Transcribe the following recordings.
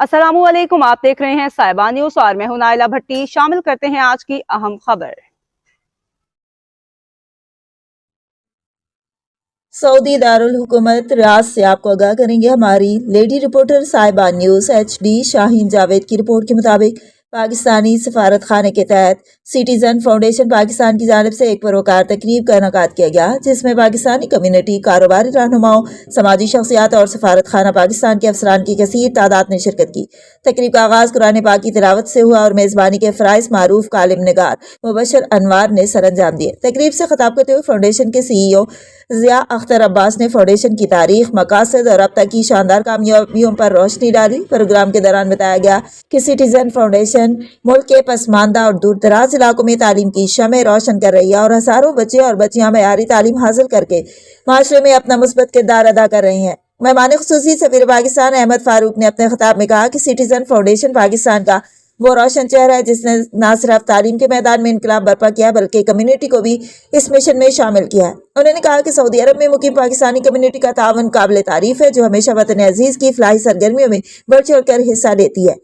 अस्सलाम वालेकुम, आप देख रहे हैं साहिबा न्यूज और मैं हूं नाइला भट्टी। शामिल करते हैं आज की अहम खबर। सऊदी दारुल हुकूमत रियाद से आपको आगाह करेंगे हमारी लेडी रिपोर्टर साहिबा न्यूज HD शाहीन जावेद की रिपोर्ट के मुताबिक पाकिस्तानी सफारत खाने के तहत सिटीजन फाउंडेशन पाकिस्तान की जानिब से एक परोकार तकरीब का इनेकाद किया गया, जिसमें पाकिस्तानी कम्युनिटी, कारोबारी रहनुमाओं, समाजी शख्सियात और सफारत खाना पाकिस्तान के अफसरान की कसीर तादाद ने शिरकत की। तकरीब का आगाज कुरान पाक की तिलावत से हुआ और मेज़बानी के फ़राइज़ मारूफ कालिम निगार मुबशर अनवार ने सर अंजाम दिए। तकरीब से खिताब करते हुए फाउंडेशन के CEO ज़िया अख्तर अब्बास ने फाउंडेशन की तारीख, मकासद और अब तक की शानदार कामयाबियों पर रोशनी डाली। प्रोग्राम के दौरान बताया गया कि सिटीजन फाउंडेशन मुल्क के पसमानदा और दूर दराज इलाकों में तालीम की शमع रोशन कर रही है और हज़ारों बच्चे और बच्चियां मयारी तालीम हासिल करके माशरे में अपना मुस्बत किरदार अदा कर रही हैं। मेहमान खुसूसी सफीर पाकिस्तान अहमद फारूक ने अपने खिताब में कहा कि सिटीजन फाउंडेशन पाकिस्तान का वो रोशन चेहरा है जिसने न सिर्फ तालीम के मैदान में इनकलाब बर्पा किया बल्कि कम्युनिटी को भी इस मिशन में शामिल किया है। उन्होंने कहा कि सऊदी अरब में मुकीम पाकिस्तानी कम्युनिटी का तावन काबिल तारीफ है, जो हमेशा वतन अजीज की फलाही सरगर्मियों में बढ़ चढ़ कर हिस्सा लेती है।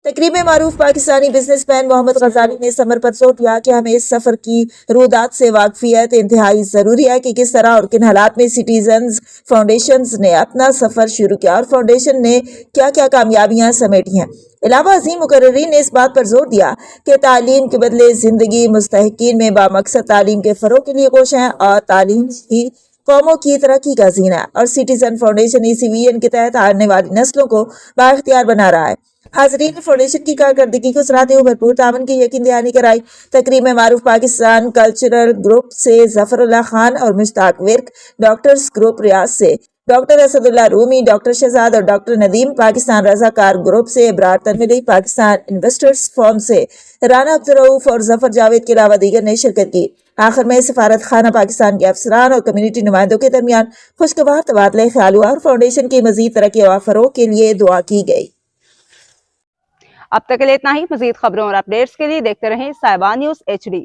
तकरीब में मारूफ पाकिस्तानी बिजनेसमैन मोहम्मद गजाली ने समर पर जोर दिया कि हमें इस सफर की रूदात से वाकफियत इंतहाई जरूरी है कि किस तरह और किन हालात में सिटीजन्स फाउंडेशन ने अपना सफर शुरू किया और फाउंडेशन ने क्या क्या कामयाबियां समेटी हैं। इलावा अजीम मुकर्रिरीन ने इस बात पर जोर दिया कि तालीम के बदले जिंदगी मुस्तहिकीन में बामकसद तालीम के फरोग के लिए कोश हैं और तालीम ही कौमों की तरक्की का जीना है और सिटीजन फाउंडेशन इसी विजन के तहत आने वाली नस्लों को बाइख्तियार बना रहा है। हाजरीन ने फाउंडेशन की कारकर्दगी को सराहते हुए भरपूर तावन की यकीन दहानी कराई। तकरीब में मारूफ पाकिस्तान कल्चरल ग्रुप से जफरुल्लाह खान और मुश्ताक विर्क, डॉक्टर्स ग्रुप रियाज से डॉक्टर असदुल्लाह रूमी, डॉक्टर शहजाद और डॉक्टर नदीम, पाकिस्तान रजाकार ग्रुप से इब्रार तनवीली, पाकिस्तान इन्वेस्टर्स फॉर्म से राना अब्दुर्रऊफ और जफर जावेद के अलावा दीगर ने शिरकत की। आखिर में सफारत खाना पाकिस्तान के अफसरान और कम्युनिटी नुमाइंदों के दरमियान खुशगवार तबादला ख्याल हुआ और फाउंडेशन की मजीद तरक्की और फरोग के लिए दुआ की गई। अब तक के लिए इतना ही। मजीद खबरों और अपडेट्स के लिए देखते रहें साहिबा न्यूज HD।